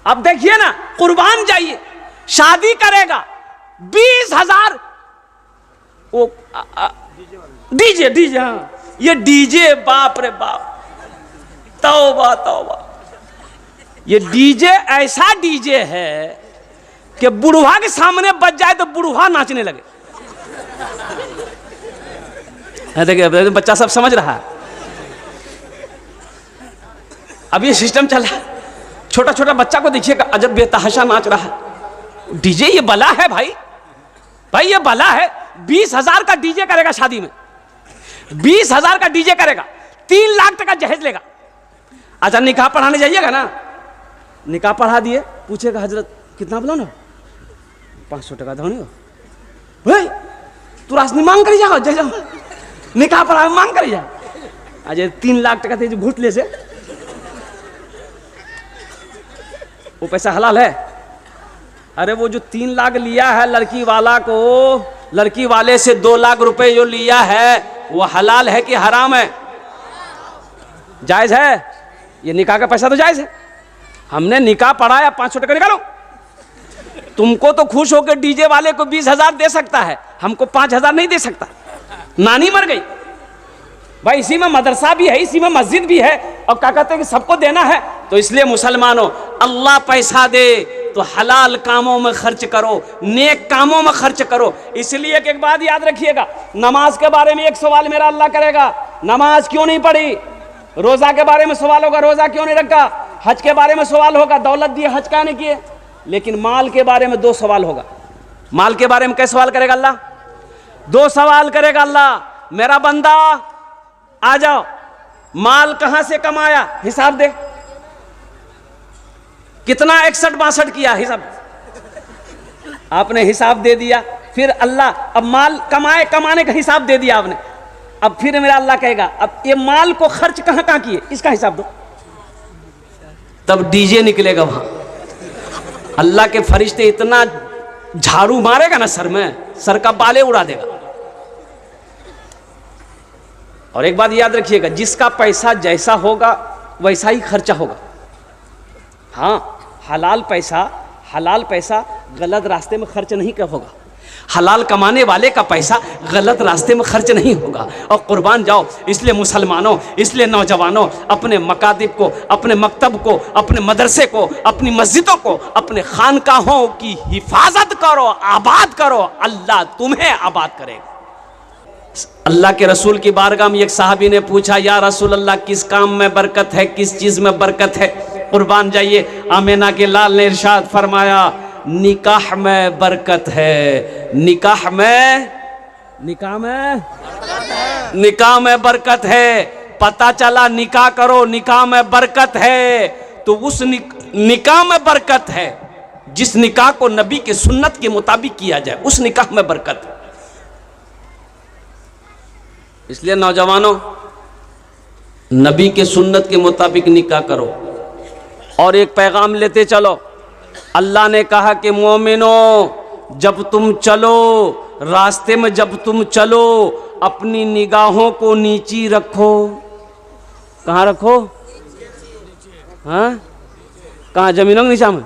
अब देखिए ना, कुर्बान जाइए, शादी करेगा 20,000 वो डीजे डीजे, हाँ ये डीजे, बाप रे बाप, तौबा तौबा। ये डीजे ऐसा डीजे है कि बुढ़वा के सामने बज जाए तो बुढ़वा नाचने लगे। देखिए बच्चा सब समझ रहा है। अब ये सिस्टम चल रहा है, छोटा छोटा बच्चा को देखिएगा, अजब बेतहाशा नाच रहा है। डीजे ये बला है भाई, भाई ये बला है। 20,000 का डीजे करेगा शादी में, 20,000 का डीजे करेगा, 3 लाख टका जहेज लेगा। अच्छा निकाह पढ़ाने जाइएगा ना, निकाह पढ़ा दिए, पूछेगा हजरत कितना बोला ना, 500 टका धोनी हो भाई, तू राशनी मांग कर जाओ, जाओ निकाह पढ़ा मांग कर जाओ। अजय 3 लाख टका थे जो घूट ले से, वो पैसा हलाल है? अरे वो जो 3 लाख लिया है लड़की वाला को, लड़की वाले से 2 लाख रुपए जो लिया है वो हलाल है कि हराम है? जायज है? ये निकाह का पैसा तो जायज है। हमने निकाह पढ़ाया, 500 टका निकालो। तुमको तो खुश होकर डीजे वाले को 20,000 दे सकता है, हमको 5,000 नहीं दे सकता। नानी मर गई भाई, इसी में मदरसा भी है, इसी में मस्जिद भी है, और क्या कहते हैं कि सबको देना है। तो इसलिए मुसलमानों, अल्लाह पैसा दे तो हलाल कामों में खर्च करो, नेक कामों में खर्च करो। इसलिए एक बात याद रखिएगा, नमाज के बारे में एक सवाल मेरा अल्लाह करेगा, नमाज क्यों नहीं पढ़ी? रोजा के बारे में सवाल होगा, रोजा क्यों नहीं रखा? हज के बारे में सवाल होगा, दौलत दिए हज का नहीं किए। लेकिन माल के बारे में 2 सवाल होगा। माल के बारे में कैसे सवाल करेगा अल्लाह? 2 सवाल करेगा अल्लाह। मेरा बंदा आ जाओ, माल कहां से कमाया हिसाब दे, कितना 61-62 किया हिसाब, आपने हिसाब दे दिया। फिर अल्लाह अब माल कमाने का हिसाब दे दिया आपने, अब फिर मेरा अल्लाह कहेगा अब ये माल को खर्च कहां कहां किए इसका हिसाब दो। तब डीजे निकलेगा वहां, अल्लाह के फरिश्ते इतना झाड़ू मारेगा ना सर में, सर का बाले उड़ा देगा। और एक बात याद रखिएगा, जिसका पैसा जैसा होगा वैसा ही खर्चा होगा। हाँ, हलाल पैसा गलत रास्ते में खर्च नहीं कर होगा, हलाल कमाने वाले का पैसा गलत रास्ते में खर्च नहीं होगा। और कुर्बान जाओ। इसलिए मुसलमानों, इसलिए नौजवानों, अपने मकातिब को, अपने मकतब को, अपने मदरसे को, अपनी मस्जिदों को, अपने खानकाहों की हिफाजत करो, आबाद करो, अल्लाह तुम्हें आबाद करेगा। अल्लाह के रसूल की बारगाह में एक साहबी ने पूछा, या रसूल अल्लाह किस काम में बरकत है, किस चीज़ में बरकत है? कुर्बान जाइए, आमिना के लाल ने इरशाद फरमाया, निकाह में बरकत है, निकाह में बरकत है। पता चला निकाह करो, निकाह में बरकत है, तो उस निकाह में बरकत है जिस निकाह को नबी के सुन्नत के मुताबिक किया जाए, उस निकाह में बरकत है। इसलिए नौजवानों, नबी के सुन्नत के मुताबिक निकाह करो। और एक पैगाम लेते चलो, अल्लाह ने कहा कि मोमिनो, जब तुम चलो रास्ते में, जब तुम चलो अपनी निगाहों को नीची रखो। कहाँ रखो? हाँ, कहाँ? जमीनों के नीचा में?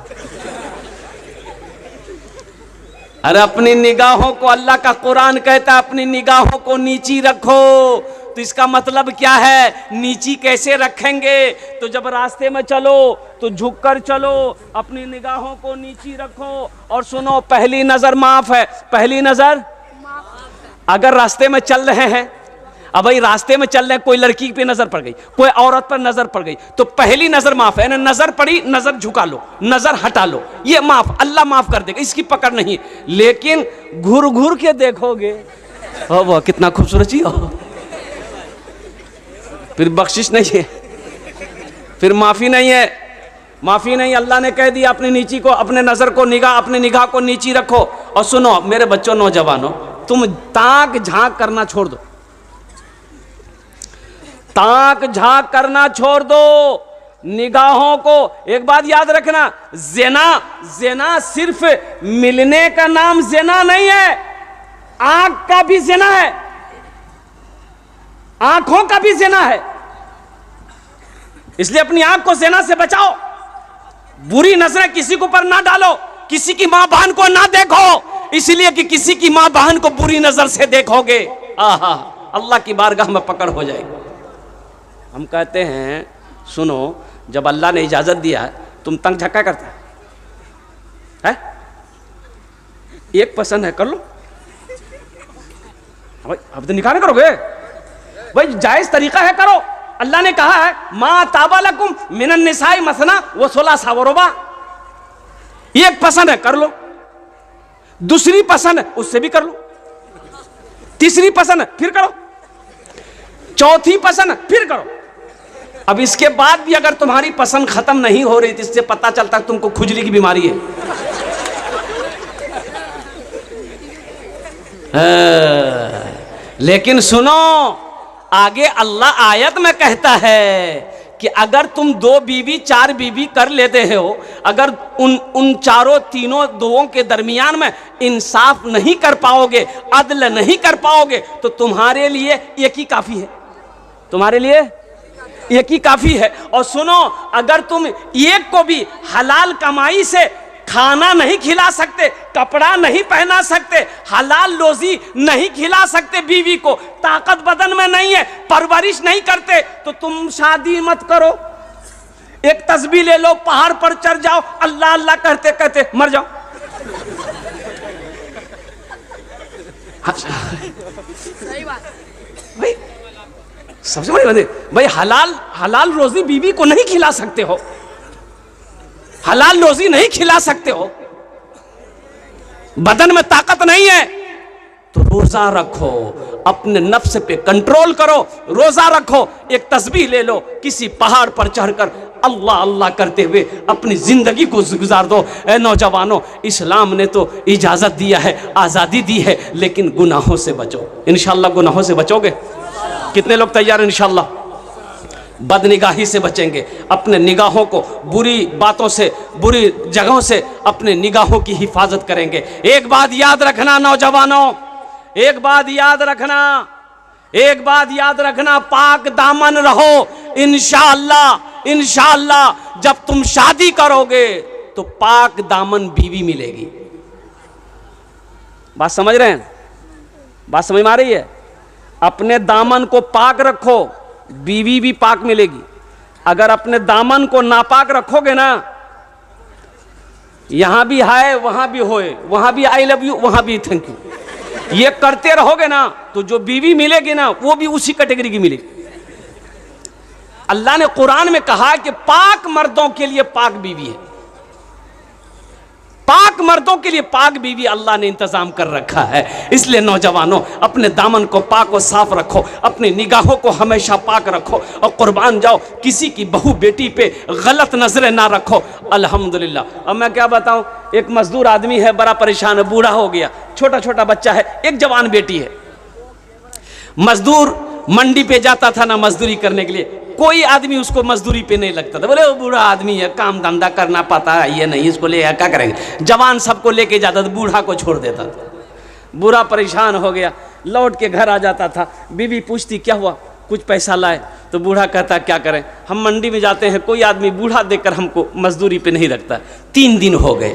अरे अपनी निगाहों को, अल्लाह का कुरान कहता है अपनी निगाहों को नीची रखो। तो इसका मतलब क्या है? नीची कैसे रखेंगे? तो जब रास्ते में चलो तो झुककर चलो, अपनी निगाहों को नीची रखो। और सुनो, पहली नजर माफ है, पहली नजर। अगर रास्ते में चल रहे हैं, अब भाई रास्ते में चल रहे हैं, कोई लड़की पे नजर पड़ गई, कोई औरत पर नजर पड़ गई, तो पहली नजर माफ है ना, नजर पड़ी, नजर झुका लो, नजर हटा लो, ये माफ, अल्लाह माफ कर देगा, इसकी पकड़ नहीं। लेकिन घूर घूर के देखोगे, हो वो कितना खूबसूरत चीज हो, फिर बख्शिश नहीं है, फिर माफी नहीं है, माफी नहीं। अल्लाह ने कह दिया अपनी नीची को, अपने नजर को, अपने निगाह को नीची रखो। और सुनो मेरे बच्चों, नौजवानों, तुम ताक झांक करना छोड़ दो, ताक झांक करना छोड़ दो, निगाहों को। एक बात याद रखना, ज़िना सिर्फ मिलने का नाम ज़िना नहीं है, आंख का भी ज़िना है, आंखों का भी ज़िना है। इसलिए अपनी आंख को ज़िना से बचाओ। बुरी नजरें किसी के ऊपर ना डालो, किसी की मां बहन को ना देखो, इसलिए कि किसी की मां बहन को बुरी नजर से देखोगे, आहा, अल्लाह की बारगाह में पकड़ हो जाएगी। हम कहते हैं सुनो, जब अल्लाह ने इजाजत दिया है, तुम तंग झक्का करता है? एक पसंद है कर लो भाई, अब तो निकाह करोगे भाई, जायज तरीका है करो। अल्लाह ने कहा है मा ताबा लकुम मिनन निसाई मसना व सुलासा व रुबा। एक पसंद है कर लो, दूसरी पसंद है उससे भी कर लो, तीसरी पसंद है फिर करो, चौथी पसंद है फिर करो। अब इसके बाद भी अगर तुम्हारी पसंद खत्म नहीं हो रही तो इससे पता चलता है तुमको खुजली की बीमारी है। लेकिन सुनो, आगे अल्लाह आयत में कहता है कि अगर तुम 2 बीवी 4 बीवी कर लेते हो, अगर उन चारों तीनों दोओं के दरमियान में इंसाफ नहीं कर पाओगे, अदल नहीं कर पाओगे, तो तुम्हारे लिए एक ही काफी है, तुम्हारे लिए एक ही काफी है। और सुनो, अगर तुम एक को भी हलाल कमाई से खाना नहीं खिला सकते, कपड़ा नहीं पहना सकते, हलाल रोजी नहीं खिला सकते बीवी को, ताकत बदन में नहीं है, परवरिश नहीं करते, तो तुम शादी मत करो। एक तस्बीह ले लो, पहाड़ पर चढ़ जाओ, अल्लाह अल्लाह कहते कहते मर जाओ। सही बात भाई, सबसे बड़ी बात है भाई, हलाल रोजी बीवी को नहीं खिला सकते हो, हलाल रोजी नहीं खिला सकते हो, बदन में ताकत नहीं है, तो रोजा रखो, अपने नफ्स पे कंट्रोल करो, रोजा रखो, एक तस्बीह ले लो, किसी पहाड़ पर चढ़कर अल्लाह अल्लाह करते हुए अपनी जिंदगी को गुजार दो। ए नौजवानों, इस्लाम ने तो इजाजत दिया है, आजादी दी है, लेकिन गुनाहों से बचो। इंशाअल्लाह गुनाहों से बचोगे? कितने लोग तैयार हैं? इंशाअल्लाह बदनिगाही से बचेंगे, अपने निगाहों को बुरी बातों से, बुरी जगहों से अपने निगाहों की हिफाजत करेंगे। एक बात याद रखना नौजवानों, एक बात याद रखना, एक बात याद रखना, पाक दामन रहो। इंशाअल्लाह, इंशाअल्लाह जब तुम शादी करोगे तो पाक दामन बीवी मिलेगी। बात समझ रहे हैं? बात समझ में आ रही है? अपने दामन को पाक रखो, बीवी भी पाक मिलेगी। अगर अपने दामन को नापाक रखोगे ना, यहां भी हाय वहां भी होए, वहां भी आई लव यू, वहां भी थैंक यू, ये करते रहोगे ना, तो जो बीवी मिलेगी ना वो भी उसी कैटेगरी की मिलेगी। अल्लाह ने कुरान में कहा कि पाक मर्दों के लिए पाक बीवी है, पाक मर्दों के लिए पाक बीवी अल्लाह ने इंतजाम कर रखा है। इसलिए नौजवानों, अपने दामन को पाक और साफ रखो, अपनी निगाहों को हमेशा पाक रखो, और कुर्बान जाओ, किसी की बहू बेटी पे गलत नजरें ना रखो। अल्हम्दुलिल्लाह। अब मैं क्या बताऊं, एक मजदूर आदमी है, बड़ा परेशान है, बूढ़ा हो गया, छोटा छोटा बच्चा है, एक जवान बेटी है। मजदूर मंडी पे जाता था ना मजदूरी करने के लिए, कोई आदमी उसको मजदूरी पे नहीं लगता था, बोले वो बूढ़ा आदमी है, काम धंधा करना पाता है, ये नहीं, इसको ले क्या करेंगे। जवान सबको लेके जाता था, बूढ़ा को छोड़ देता था। बूढ़ा परेशान हो गया, लौट के घर आ जाता था, बीवी पूछती क्या हुआ, कुछ पैसा लाए, तो बूढ़ा कहता क्या करें, हम मंडी में जाते हैं, कोई आदमी बूढ़ा देखकर हमको मजदूरी पे नहीं रखता। 3 दिन हो गए,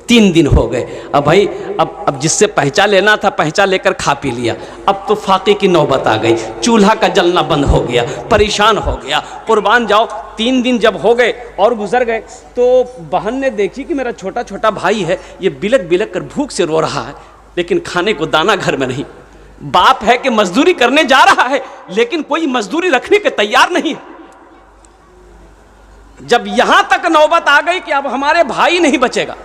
3 दिन हो गए। अब भाई अब जिससे पहचा लेना था पहचा लेकर खा पी लिया, अब तो फाके की नौबत आ गई, चूल्हा का जलना बंद हो गया, परेशान हो गया। कुर्बान जाओ, 3 दिन जब हो गए और गुजर गए, तो बहन ने देखी कि मेरा छोटा छोटा भाई है, ये बिलक बिलक कर भूख से रो रहा है, लेकिन खाने को दाना घर में नहीं। बाप है कि मजदूरी करने जा रहा है, लेकिन कोई मजदूरी रखने के तैयार नहीं है। जब यहां तक नौबत आ गई कि अब हमारे भाई नहीं बचेगा,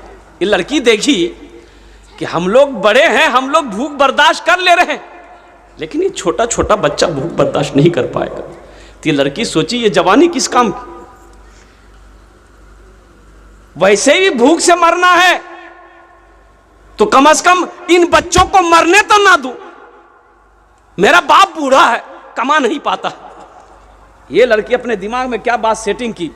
ये लड़की देखी कि हम लोग बड़े हैं, हम लोग भूख बर्दाश्त कर ले रहे हैं, लेकिन ये छोटा छोटा बच्चा भूख बर्दाश्त नहीं कर पाएगा। तो ये लड़की सोची ये जवानी किस काम की, वैसे ही भूख से मरना है तो कम से कम इन बच्चों को मरने तो ना दूं, मेरा बाप बूढ़ा है, कमा नहीं पाता। ये लड़की अपने दिमाग में क्या बात सेटिंग की,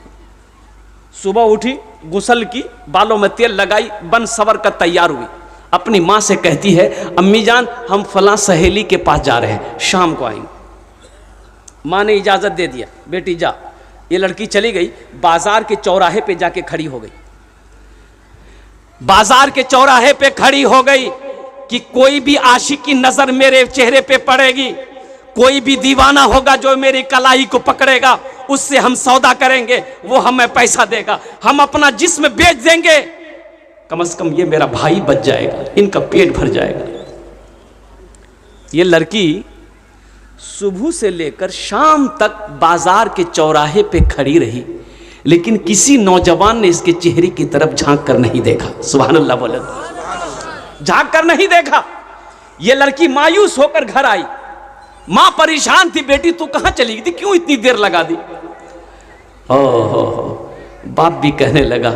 सुबह उठी, गुसल की, बालों में तेल लगाई, बन सवर कर तैयार हुई, अपनी माँ से कहती है अम्मी जान हम फलां सहेली के पास जा रहे हैं, शाम को आएंगे। माँ ने इजाज़त दे दिया, बेटी जा। ये लड़की चली गई, बाजार के चौराहे पे जाके खड़ी हो गई। बाजार के चौराहे पे खड़ी हो गई कि कोई भी आशिक की नजर मेरे चेहरे पे पड़ेगी, कोई भी दीवाना होगा जो मेरी कलाई को पकड़ेगा, उससे हम सौदा करेंगे, वो हमें पैसा देगा, हम अपना जिस्म बेच देंगे, कम से कम ये मेरा भाई बच जाएगा, इनका पेट भर जाएगा। ये लड़की सुबह से लेकर शाम तक बाजार के चौराहे पे खड़ी रही, लेकिन किसी नौजवान ने इसके चेहरे की तरफ झांक कर नहीं देखा। सुभान अल्लाह बोले, झांक कर नहीं देखा। ये लड़की मायूस होकर घर आई। मां परेशान थी, बेटी तू कहां चली गई थी, क्यों इतनी देर लगा दी? हो बाप भी कहने लगा,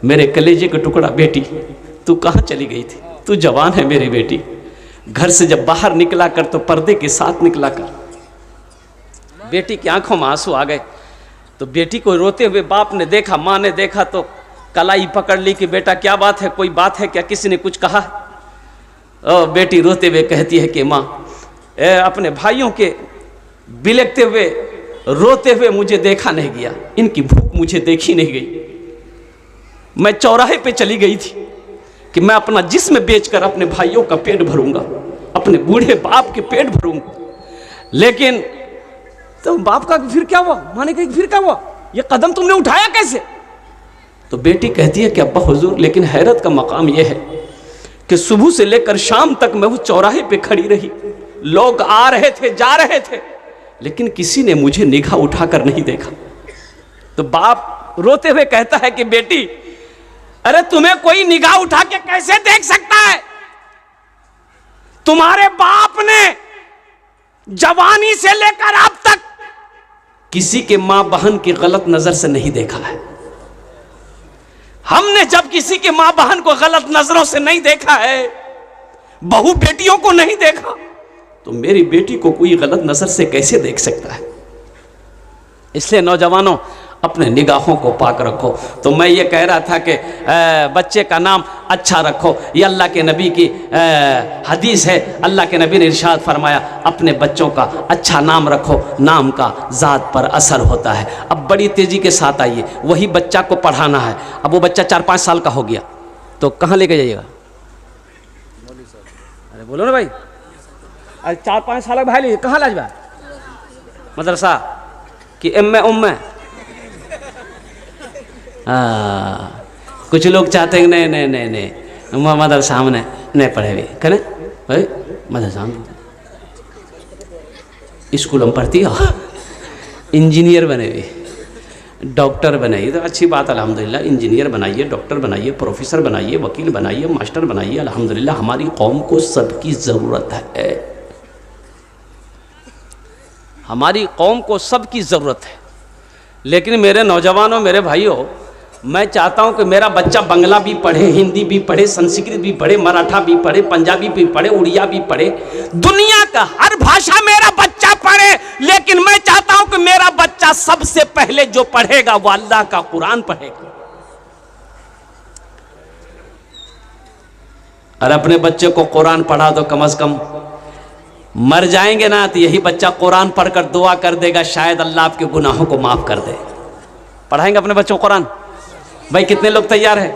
मेरे कलेजे का टुकड़ा बेटी तू कहां चली गई थी, तू जवान है मेरी बेटी, घर से जब बाहर निकला कर तो पर्दे के साथ निकला कर। बेटी की आंखों में आंसू आ गए। तो बेटी को रोते हुए बाप ने देखा, माँ ने देखा तो कलाई पकड़ ली कि बेटा क्या बात है, कोई बात है क्या, किसी ने कुछ कहा? बेटी रोते हुए कहती है कि माँ अपने भाइयों के बिलखते हुए रोते हुए मुझे देखा नहीं गया, इनकी भूख मुझे देखी नहीं गई। मैं चौराहे पे चली गई थी कि मैं अपना जिस्म बेचकर अपने भाइयों का पेट भरूंगा, अपने बूढ़े बाप के पेट भरूंगा। लेकिन तो बाप का फिर क्या हुआ? माँ ने कहा फिर क्या हुआ, ये कदम तुमने उठाया कैसे? तो बेटी कहती है कि अब्बा हुजूर, लेकिन हैरत का मकाम यह है कि सुबह से लेकर शाम तक मैं उस चौराहे पे खड़ी रही, लोग आ रहे थे जा रहे थे, लेकिन किसी ने मुझे निगाह उठाकर नहीं देखा। तो बाप रोते हुए कहता है कि बेटी, अरे तुम्हें कोई निगाह उठा के कैसे देख सकता है? तुम्हारे बाप ने जवानी से लेकर अब तक किसी के मां बहन की गलत नजर से नहीं देखा है। हमने जब किसी के मां बहन को गलत नजरों से नहीं देखा है, बहू बेटियों को नहीं देखा, तो मेरी बेटी को कोई गलत नजर से कैसे देख सकता है? इसलिए नौजवानों, अपने निगाहों को पाक रखो। तो मैं ये कह रहा था कि बच्चे का नाम अच्छा रखो। ये अल्लाह के नबी की हदीस है। अल्लाह के नबी ने इरशाद फरमाया, अपने बच्चों का अच्छा नाम रखो, नाम का ज़ात पर असर होता है। अब बड़ी तेज़ी के साथ आइए, वही बच्चा को पढ़ाना है। अब वो बच्चा 4-5 साल का हो गया तो कहाँ लेके जाइएगा? अरे बोलो ना भाई, अरे 4-5 साल का भाई लीजिए, कहाँ लाजवा? मदरसा कि एम कुछ लोग चाहते हैं नहीं मदरसा में नहीं पढ़े हुए, कहने भाई मदरसा में स्कूल में पढ़ती हो, इंजीनियर बने हुए, डॉक्टर बनाइए तो अच्छी बात, अल्हम्दुलिल्लाह। इंजीनियर बनाइए, डॉक्टर बनाइए, प्रोफेसर बनाइए, वकील बनाइए, मास्टर बनाइए, अल्हम्दुलिल्लाह। हमारी कौम को सबकी ज़रूरत है, हमारी कौम को सबकी ज़रूरत है। लेकिन मेरे नौजवानों, मेरे भाइयों, मैं चाहता हूं कि मेरा बच्चा बंगला भी पढ़े, हिंदी भी पढ़े, संस्कृत भी पढ़े, मराठा भी पढ़े, पंजाबी भी पढ़े, उड़िया भी पढ़े, दुनिया का हर भाषा मेरा बच्चा पढ़े। लेकिन मैं चाहता हूं कि मेरा बच्चा सबसे पहले जो पढ़ेगा वो अल्लाह का कुरान पढ़ेगा। और अपने बच्चे को कुरान पढ़ा दो, कम से कम मर जाएंगे ना तो यही बच्चा कुरान पढ़कर दुआ कर देगा, शायद अल्लाह आपके गुनाहों को माफ कर दे। पढ़ाएंगे अपने बच्चों को कुरान? भाई कितने लोग तैयार हैं?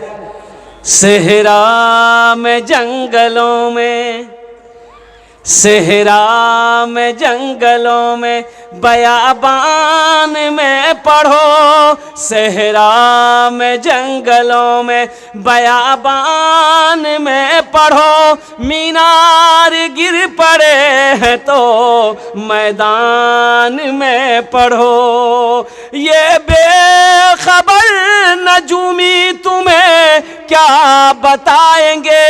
सहरा में जंगलों में, सहरा में जंगलों में, बयाबान में पढ़ो, सहरा में जंगलों में, बयाबान में पढ़ो, मीनार गिर पड़े हैं तो मैदान में पढ़ो। ये बेखबर नजूमी तुम्हें क्या बताएंगे,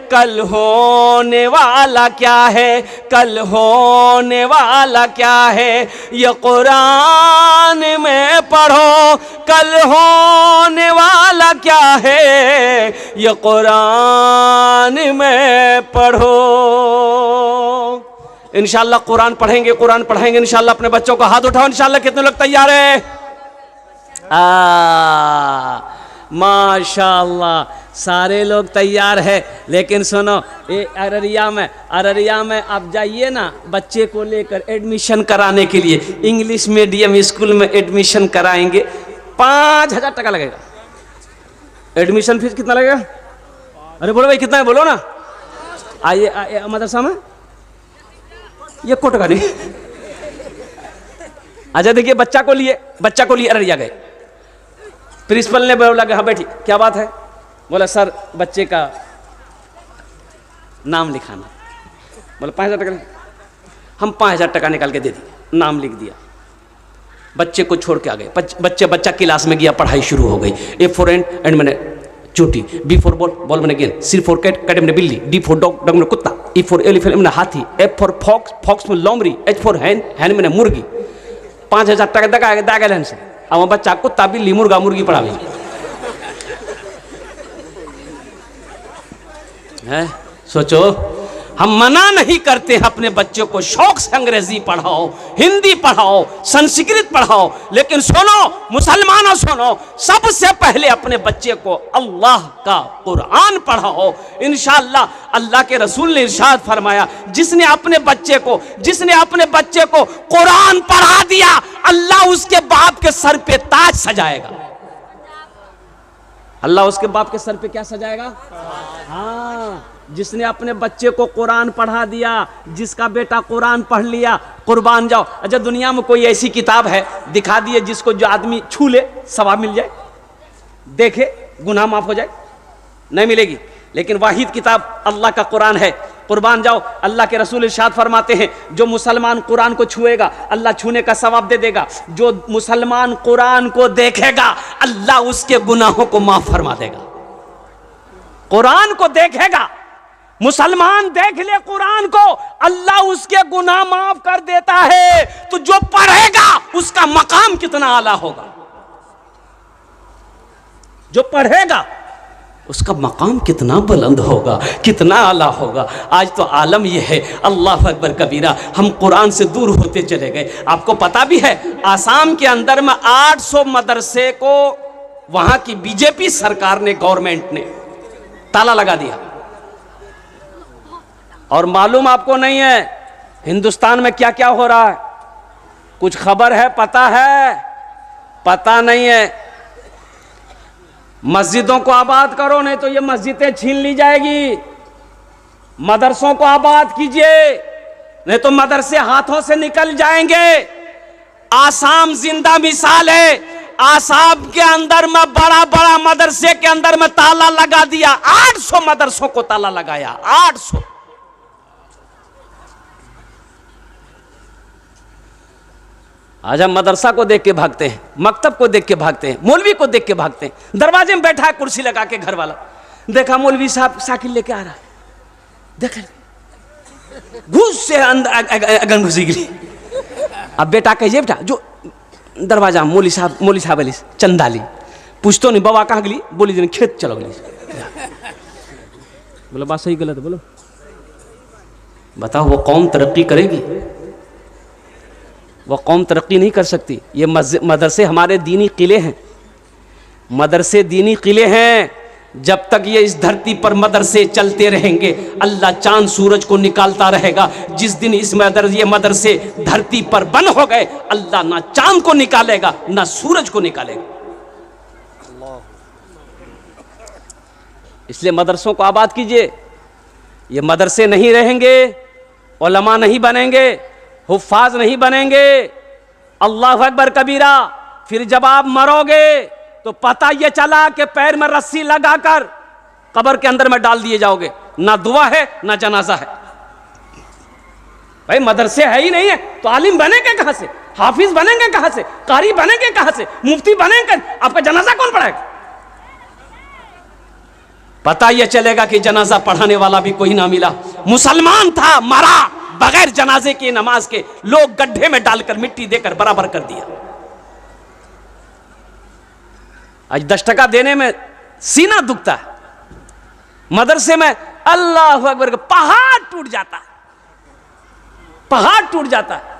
कल होने वाला क्या है, कल होने वाला क्या है, ये कुरान में पढ़ो, कल होने वाला क्या है, ये कुरान में पढ़ो। इंशाअल्लाह कुरान पढ़ेंगे, कुरान पढ़ाएंगे इंशाअल्लाह अपने बच्चों को। हाथ उठाओ इंशाअल्लाह, कितने लोग तैयार हैं? माशाअल्लाह, सारे लोग तैयार है। लेकिन सुनो, ये अररिया में आप जाइए ना, बच्चे को लेकर एडमिशन कराने के लिए इंग्लिश मीडियम स्कूल में एडमिशन कराएंगे, 5,000 टका लगेगा। एडमिशन फीस कितना लगेगा? अरे बोलो भाई कितना है, बोलो ना। आइए मदरसा में ये कोट का नहीं। अच्छा देखिए, बच्चा को लिए अररिया गए, प्रिंसिपल ने बोला हाँ बैठी, क्या बात है? बोला सर बच्चे का नाम लिखाना। बोला 5,000 टका। हम 5,000 टका निकाल के दे दिए, नाम लिख दिया, बच्चे को छोड़ के आ गए। बच्चा क्लास में गया, पढ़ाई शुरू हो गई। ए फॉर एंड मैंने चोटी, बी फॉर बॉल मैंने गेंद, सी फॉर कैट मैंने बिल्ली, डी फॉर डॉग मैंने कुत्ता, ई फॉर एलिफेंट मैंने हाथी, एफ फॉर फॉक्स में लोमड़ी, एच फॉर हैन मैंने मुर्गी। 5,000 टका दागे से अब बच्चा कुत्ता बिल्ली मुर्गी पढ़ा ली है। सोचो, हम मना नहीं करते हैं अपने बच्चों को शौक से अंग्रेजी पढ़ाओ, हिंदी पढ़ाओ, संस्कृत पढ़ाओ, लेकिन सुनो मुसलमानों सुनो, सबसे पहले अपने बच्चे को अल्लाह का कुरान पढ़ाओ। इंशाअल्लाह अल्लाह के रसूल ने इरशाद फरमाया, जिसने अपने बच्चे को कुरान पढ़ा दिया, अल्लाह उसके बाप के सर पे ताज सजाएगा। अल्लाह उसके बाप के सर पे क्या सजाएगा? हाँ, जिसने अपने बच्चे को कुरान पढ़ा दिया, जिसका बेटा कुरान पढ़ लिया, कुर्बान जाओ। अच्छा दुनिया में कोई ऐसी किताब है दिखा दिए जिसको जो आदमी छू ले सवाब मिल जाए, देखे गुनाह माफ हो जाए? नहीं मिलेगी। लेकिन वाहिद किताब अल्लाह का कुरान है, कुर्बान जाओ। अल्लाह के रसूल इरशाद फरमाते हैं, जो मुसलमान कुरान को छुएगा अल्लाह छूने का सवाब दे देगा, जो मुसलमान कुरान को देखेगा अल्लाह उसके गुनाहों को माफ फरमा देगा। कुरान को देखेगा, मुसलमान देख ले कुरान को, अल्लाह उसके गुनाह माफ कर देता है। तो जो पढ़ेगा उसका मकाम कितना आला होगा, जो पढ़ेगा उसका मकाम कितना बुलंद होगा, कितना आला होगा। आज तो आलम यह है, अल्लाह अकबर कबीरा, हम कुरान से दूर होते चले गए। आपको पता भी है आसाम के अंदर में 800 मदरसे को वहां की बीजेपी सरकार ने, गवर्नमेंट ने ताला लगा दिया। और मालूम आपको नहीं है हिंदुस्तान में क्या क्या हो रहा है? कुछ खबर है? पता है? पता नहीं है। मस्जिदों को आबाद करो, नहीं तो ये मस्जिदें छीन ली जाएगी। मदरसों को आबाद कीजिए, नहीं तो मदरसे हाथों से निकल जाएंगे। आसाम जिंदा मिसाल है। आसाम के अंदर में बड़ा मदरसे के अंदर में ताला लगा दिया, 800 मदरसों को ताला लगाया, 800। आज हम मदरसा को देख के भागते हैं, मकतब को देख के भागते हैं, मौलवी को देख के भागते हैं। दरवाजे में बैठा है कुर्सी लगा के घर वाला, देखा मौलवी साहब साइकिल लेके आ रहा है, देखा घुस से अंदर घुसी गई। अब बेटा कहिए, बेटा जो दरवाजा मौली साहब अली चंदा ली, पूछतो नहीं बाबा कहाँ गली, बोली जी खेत चलो गली। बोलो बात सही गलत बोलो, बताओ वो कौम तरक्की करेगी? वह कौम तरक्की नहीं कर सकती। ये मदरसे हमारे दीनी किले हैं, मदरसे दीनी किले हैं। जब तक ये इस धरती पर मदरसे चलते रहेंगे, अल्लाह चांद सूरज को निकालता रहेगा। जिस दिन ये मदरसे धरती पर बंद हो गए, अल्लाह ना चांद को निकालेगा ना सूरज को निकालेगा। इसलिए मदरसों को आबाद कीजिए। ये मदरसे नहीं रहेंगे, उलमा नहीं बनेंगे, हुफ्फाज नहीं बनेंगे, अल्लाह अकबर कबीरा, फिर जब आप मरोगे तो पता ये चला कि पैर में रस्सी लगाकर कब्र के अंदर में डाल दिए जाओगे। ना दुआ है ना जनाजा है। भाई मदरसे है ही नहीं है तो आलिम बनेंगे कहां से? हाफिज बनेंगे कहां से? कारी बनेंगे कहां से? मुफ्ती बनेंगे? आपका जनाजा कौन पढ़ाएगा? पता यह चलेगा कि जनाजा पढ़ाने वाला भी कोई ना मिला। मुसलमान था, मरा बगैर जनाजे की नमाज के, लोग गड्ढे में डालकर मिट्टी देकर बराबर कर दिया। आज 10 टका देने में सीना दुखता है। मदरसे में अल्लाह अकबर, पहाड़ टूट जाता है, पहाड़ टूट जाता है।